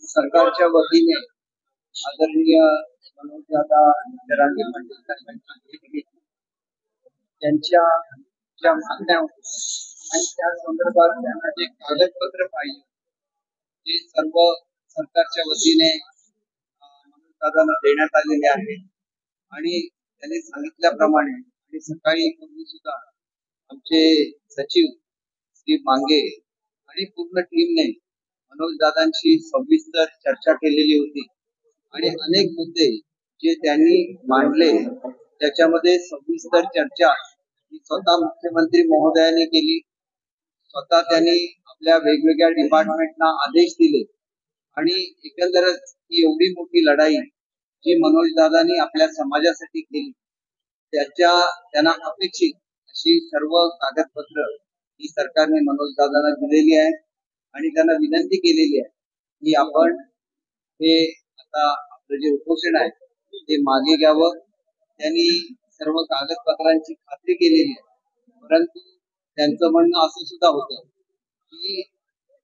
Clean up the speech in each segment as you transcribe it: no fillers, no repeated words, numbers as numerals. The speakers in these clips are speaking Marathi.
सरकारच्या वतीने आदरणीय मनोजदादा जरांगे पाटील साहेबांची भेट घेतली. त्यांच्या ज्या मागण्या होत्या आणि त्या संदर्भात त्यांना जे कागदपत्र पाहिजे ते सर्व सरकारच्या वतीने मनोजदादांना देण्यात आलेले आहे. आणि त्यांनी सांगितल्याप्रमाणे आणि सकाळी पूर्वी सुद्धा आमचे सचिव श्री मांगे आणि पूर्ण टीमने मनोजदादांशी सविस्तर चर्चा केलेली होती आणि अनेक मुद्दे जे त्यांनी मांडले त्याच्यामध्ये सविस्तर चर्चा ही स्वतः मुख्यमंत्री महोदयाने केली. स्वतः त्यांनी आपल्या वेगवेगळ्या डिपार्टमेंटना आदेश दिले आणि एकंदरच ही एवढी मोठी लढाई जी मनोजदादांनी आपल्या समाजासाठी केली त्यांना अपेक्षित अशी सर्व कागदपत्र ही सरकारने मनोजदादांना दिलेली आहे आणि त्यांना विनंती केलेली आहे की आपण हे आता आपलं जे उपोषण आहे ते मागे घ्यावं. त्यांनी सर्व कागदपत्रांची खात्री केलेली आहे. परंतु त्यांचं म्हणणं असं सुद्धा होतं की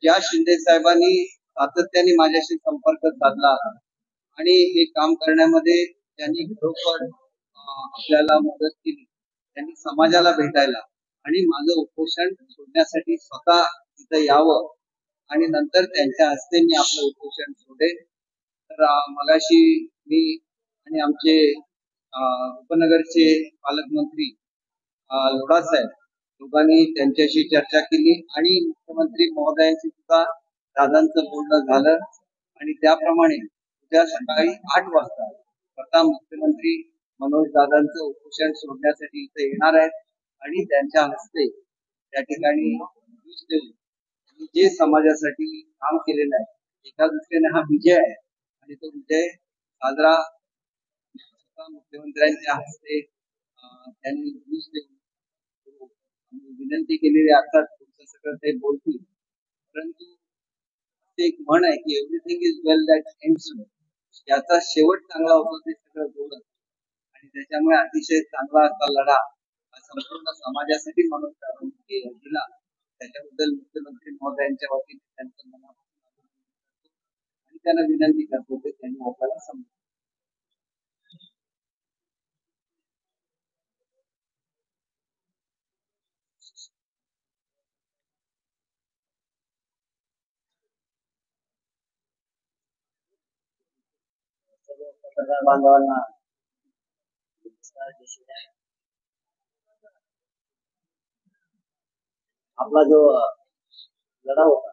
ज्या शिंदे साहेबांनी सातत्याने माझ्याशी संपर्क साधला आणि हे काम करण्यामध्ये त्यांनी खरोखर आपल्याला मदत केली. त्यांनी समाजाला भेटायला आणि माझं उपोषण सोडण्यासाठी स्वतः तिथं यावं आणि नंतर त्यांच्या हस्ते मी आपलं उपोषण सोडेन. तर मगाशी मी आणि आमचे उपनगरचे पालकमंत्री लोढा साहेब दोघांनी त्यांच्याशी चर्चा केली आणि मुख्यमंत्री महोदयांशी सुद्धा दादांचं बोलणं झालं आणि त्याप्रमाणे उद्या सकाळी 8 वाजता स्वतः मुख्यमंत्री मनोज दादांचं उपोषण सोडण्यासाठी इथे येणार आहेत आणि त्यांच्या हस्ते त्या ठिकाणी जे समाजासाठी काम केलेलं आहे एका दृष्टीने हा विजय आहे आणि तो विजय साजरा मुख्यमंत्र्यांच्या हस्ते त्यांनी विनंती केलेली असतात. तुमचं सगळं ते बोलतील. परंतु एक म्हण आहे की everything is well that ends well. याचा शेवट चांगला होतो ते सगळं बोलत आणि त्याच्यामुळे अतिशय चांगला असा लढा संपूर्ण समाजासाठी म्हणून दिला. त्याच्याबद्दल मुख्यमंत्री महोदयांच्या वतीने त्यांचं मनापासून आणि त्यांना विनंती करतो की त्यांनी आपल्याला समजून पत्रकार बांधवांना आपला जो लढा होता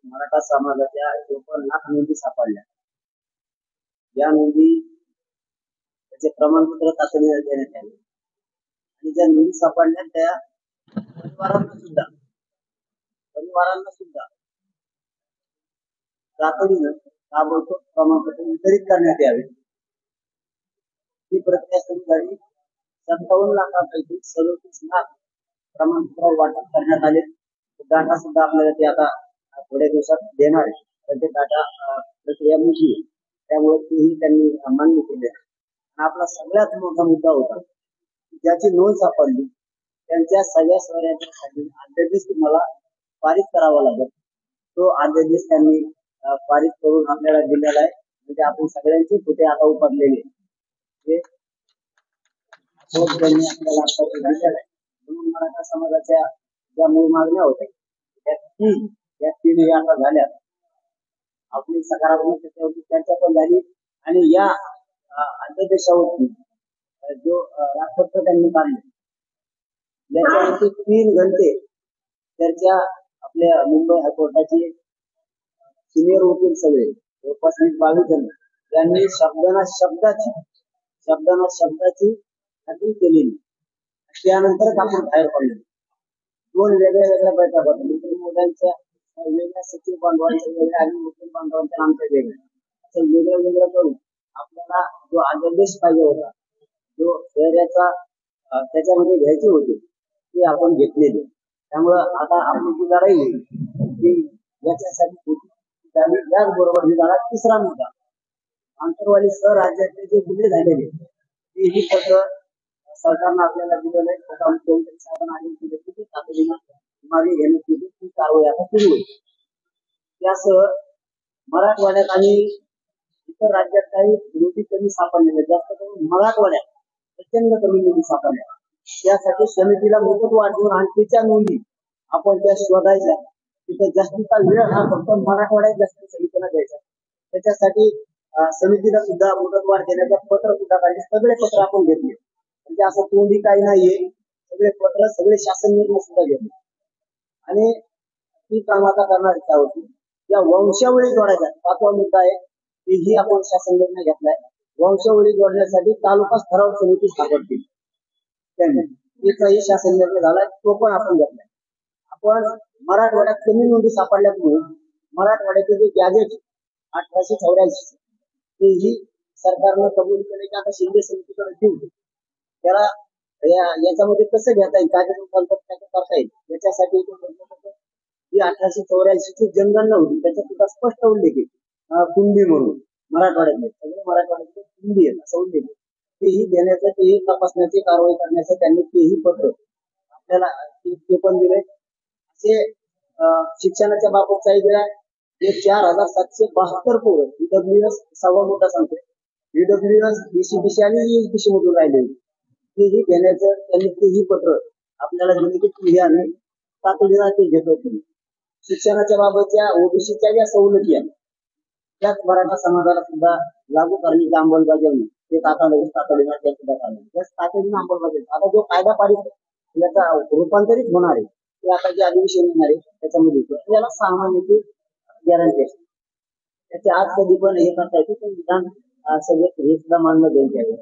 मराठा समाजाच्या 54 लाख नोंदी सापडल्या. या नोंदी त्याचे प्रमाणपत्र तातडीने देण्यात आले आणि ज्या नोंदी सापडल्या त्या परिवारांना सुद्धा तातडीनं ताबडतोब प्रमाणपत्र वितरित करण्यात यावे. ही प्रक्रिया सुरू झाली. 57 लाखांपैकी 37 लाख प्रमाणपत्र वाटप करण्यात आले. डाटा सुद्धा आपल्याला ते आता थोड्या दिवसात देणार आहे. त्याचे डाटा प्रक्रिया मोठी आहे त्यामुळे तेही त्यांनी मान्य केले. आपला सगळ्यात मोठा मुद्दा होता ज्याची नोंद सापडली त्यांच्या सगळ्या सोयऱ्यांसाठी अध्यादेश तुम्हाला पारित करावा लागेल. तो अध्यादेश त्यांनी पारित करून आपल्याला दिलेला आहे. म्हणजे आपण सगळ्यांची कुठे आता उपडलेले त्यांनी आपल्याला म्हणून मराठा समाजाच्या ज्या मूळ मागण्या होत्या त्या तीन आता झाल्या. आपली सकारात्मक त्याच्यावरती चर्चा पण झाली आणि या अध्यादेशावरती जो राजपत्र त्यांनी काढले त्याच्यावरती 3 घंटे चर्चा आपल्या मुंबई हायकोर्टाची सिनियर वकील सगळे जवळपास 22 जण यांनी शब्दाना शब्दाची खात्री केलेली. त्यानंतरच आपण बाहेर पडलो. 2 वेगळ्या बैठका मुख्यमंत्री महोदयांच्या वेगळ्या सचिव बांधवांच्या वेगळ्या आणि मुख्य बांधवांच्या आमच्या वेगळ्या असं वेगळं करून आपल्याला जो अध्यादेश पाहिजे होता जो शहराचा त्याच्यामध्ये घ्यायचे होते ते आपण घेतलेले. त्यामुळं आता आपली जी लढाई होईल ती याच्यासाठी त्याचबरोबर ही लढा तिसरा मुद्दा आंतरवाली राज्यातले जे गुन्हे झालेले तेही पत्र सरकारनं आपल्याला दिलेलं आहे. तातडीनं मागे घेण्याची ती कारवाई आता सुरू होईल. त्यासह मराठवाड्यात आणि इतर राज्यात काही नोंदी कमी सापडलेल्या, जास्त करून मराठवाड्यात प्रचंड कमी नोंदी सापडल्या. त्यासाठी समितीला मुदत वाढवून आणखीच्या नोंदी आपण त्या शोधायच्या. तिथं जास्तीचा वेळ हा फक्त मराठवाड्यात जास्त समितीला द्यायचा. त्याच्यासाठी समितीला सुद्धा मुदत वाढ देण्याचं पत्र सुद्धा काढले. सगळे पत्र आपण घेतले, म्हणजे असं तोंडी काही नाहीये. सगळे पत्र, सगळे शासन निर्णय सुद्धा घेतले आणि ती काम आता करणार होती. या वंशावळी जोडायचा 5वा मुद्दा आहे, तेही आपण शासन निर्णय घेतलाय. वंशावळी जोडण्यासाठी तालुका स्तरावर समिती स्थापन केली. त्याचाही शासन निर्णय झालाय, तो पण आपण घेतलाय. आपण मराठवाड्यात कमी नोंदी सापडल्यामुळे मराठवाड्याचे जे गॅजेट 1884 तेही सरकारनं कबूल केले की आता शिंदे समितीकडे देऊ. त्याला याच्यामध्ये कसं घेता येईल, काय करता येईल याच्यासाठी ही 1884 ची जनगणना होती, त्याच्यात सुद्धा स्पष्ट उल्लेख आहे कुंडी म्हणून मराठवाड्यातले सगळे मराठवाड्यातले कुंडी आहेत असं उल्लेख. तेही देण्याचं, तेही तपासण्याची कारवाई करण्याचं त्यांनी तेही पत्र आपल्याला ते पण दिले. असे शिक्षणाच्या बाबतचाही दिला. हे 4772 पोरं ईडब्ल्यूएस 6वा मुद्दा सांगतो, ईडब्ल्यूएस बीसीबीसी आणि ईएसबीसी मधून राहिले तेही घेण्याचं त्यांनी तेही पत्र आपल्याला दिले की आम्ही तातडीला ते घेतो. शिक्षणाच्या बाबतच्या ओबीसीच्या ज्या सवलती आहेत त्याच मराठा समाजाला सुद्धा लागू करण्याची अंमलबजावणी ते तातडीनं त्या सुद्धा करणार. तातडीनं अंमलबजावणी. आता जो कायदा पारित याचा रूपांतरित होणार आहे ते आता जे अधिवेशन येणार आहे त्याच्यामध्ये याला 6 महिन्याची गॅरंटी असते. त्याचे आज कधी पण हे करता येते पण विधान सगळे हे सुद्धा मानलं जाईल.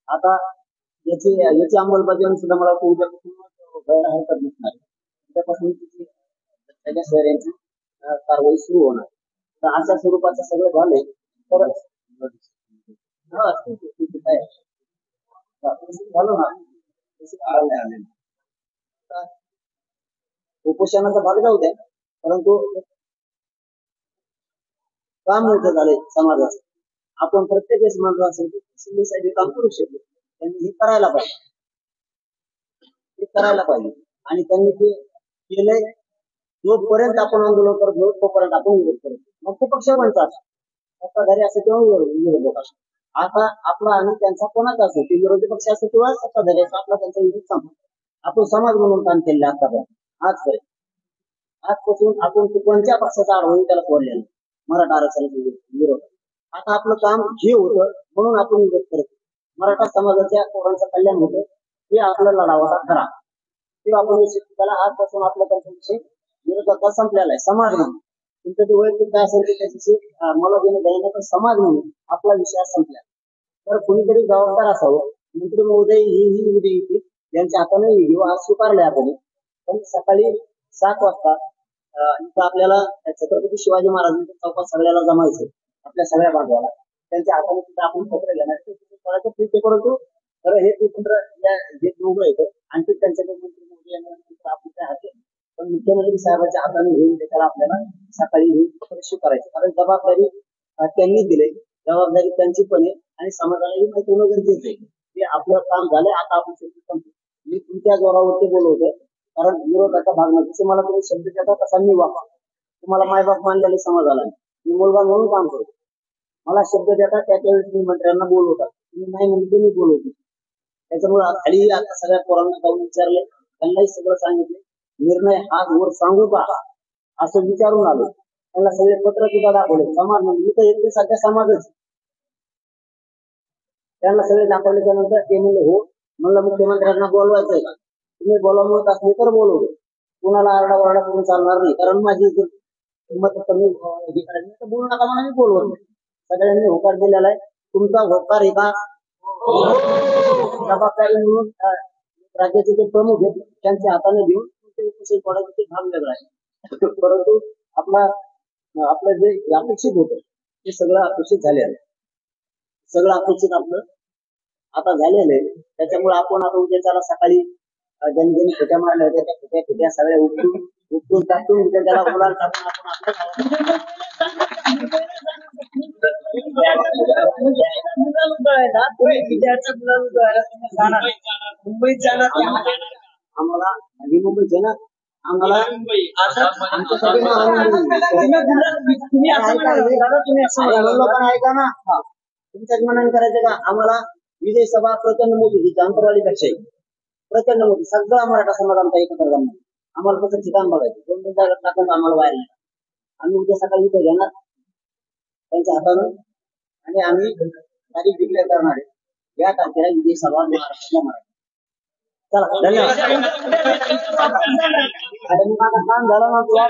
आता याची अंमलबजावणी सुद्धा मला उद्यापासून व्हायला हरकत नसणार. उद्यापासून त्याच्या शहरांची कारवाई सुरू होणार. तर अशा स्वरूपाचं सगळं झालंय तर झालं ना. उपोषणाचा भाग जाऊ द्या, परंतु काम मोठं झालंय समाजाचं. आपण प्रत्येक वेळेस म्हणतो असेल की शिंदे साहेब हे काम करू शकले, त्यांनी हे करायला पाहिजे, हे करायला पाहिजे आणि त्यांनी ते केलंय. जोपर्यंत आपण आंदोलन करतो तोपर्यंत आपण विरोध करतो. मग ते पक्ष म्हणतात सत्ताधारी असं किंवा विरोधक असो. आता आपला आणि त्यांचा कोणाचा असो, ते विरोधी पक्ष असो किंवा सत्ताधारी असो, आपला त्यांचा विरोध सांगतो. आपण समाज म्हणून काम केलेलं आतापर्यंत आजपर्यंत. आजपासून आपण कोणत्या पक्षाचा आढळून त्याला सोडलेला मराठा आरक्षणाचा विरोध. आता आपलं काम हे होतं म्हणून आपण विरोध करतो. मराठा समाजाच्या पोरांचं कल्याण होतं हे आपला लढा होता खरा. किंवा आपण त्याला आजपासून आपला त्यांचा विषय विरोधाचा संपलेला आहे. समाज म्हणून तुमचं जे वैयक्तिक काय असेल ते त्याच्याशी मला देणं द्यायला, पण समाज म्हणून आपला विषय संपला. तर कुणीतरी जबाबदार असावं. मंत्री महोदय ही उद्या येतील, त्यांच्या हाताने घेऊ आज स्वीकारले आपण. पण सकाळी 7 वाजता इथं आपल्याला छत्रपती शिवाजी महाराजांच्या चौकात सगळ्याला जमायचं, आपल्या सगळ्या बांधवाला. त्यांच्या हाताने सुद्धा आपण पत्र घेणार ठीक आहे. परंतु तर हे पत्र जे दोघं आहेत आणखी त्यांच्याकडे मंत्री महोदय आपण काय हाते, पण मुख्यमंत्री साहेबांच्या हाताने घेऊन त्याला आपल्याला सकाळी घेऊन पत्र स्वीकारायचं. कारण जबाबदारी त्यांनी दिली, जबाबदारी त्यांची पण आहे आणि समाजालाही माहिती होणं गरजेचं आहे की आपलं काम झालंय, आता आपण संपतो. मी तुमच्या जोरावरती बोलवतोय कारण विरोधाचा भाग नाही. जसे मला तुम्ही शब्द देता तसा मी वापर, तुम्हाला मायबाप मानलेले समाजाला मी मुलगा म्हणून काम करतो. मला शब्द देतात त्याच्यावेळेस मी मंत्र्यांना बोलवतात, तुम्ही नाही म्हणजे मी बोलवतो. त्याच्यामुळे खाली आता सगळ्या पोरांना जाऊन विचारले, त्यांनाही सगळं सांगितले. निर्णय हा वर सांगू का असं विचारून आलो. त्यांना सगळे पत्र सुद्धा दाखवले. समाज म्हणजे तर एक सध्या समाजच. त्यांना सगळे दाखवल्याच्या नंतर ते म्हणले हो. म्हणलं मुख्यमंत्र्यांना बोलवायचंय का, तुम्ही बोलावत असले तर बोलवले. कुणाला आरडाओरडा करून चालणार नाही, कारण माझी किंमत कमी हे करायची तर बोलू नका म्हणून मी बोलवत नाही. सगळ्यांनी होकार दिलेला आहे. तुमचा होकार आहे का जबाबदारी म्हणून राज्याचे जे प्रमुख आहेत त्यांच्या हाताने घेऊन पडायचं ते भाग वेगळा आहे. परंतु आपलं जे अपेक्षित होतं ते सगळं अपेक्षित झाले आहे. सगळं अपेक्षित आपलं आता झालेलं आहे. त्याच्यामुळे आपण आता उद्या त्याला सकाळी ज्यांनी खोट्या मारल्या होत्या त्या खोट्या सगळ्या उपटून टाकून उद्या त्याला मुलाला टाकून आपण मुंबईत जाणार आम्हाला नवी मुंबईत जाणार आम्हाला आमच्यासाठी ऐका ना, तुमच्याच मनाने करायचं का? आम्हाला विजयसभा प्रचंड मोठी होती, अंतरवालीपेक्षाही प्रचंड मोठी. सगळा मराठा समाज आमचा एकत्र जमणार. आम्हाला तसं ठिकाण बघायचं, 2-2 जागा टाकून आम्हाला बाहेर नाही. आम्ही उद्या सकाळी इथे घेणार त्यांच्या हातानं आणि आम्ही तारीख डिक्लेअर करणार आहे. या तारखेला विजयसभा महाराष्ट्रातल्या मराठा. चला, धन्यवाद. अरे मग आता काम झालं ना, तुला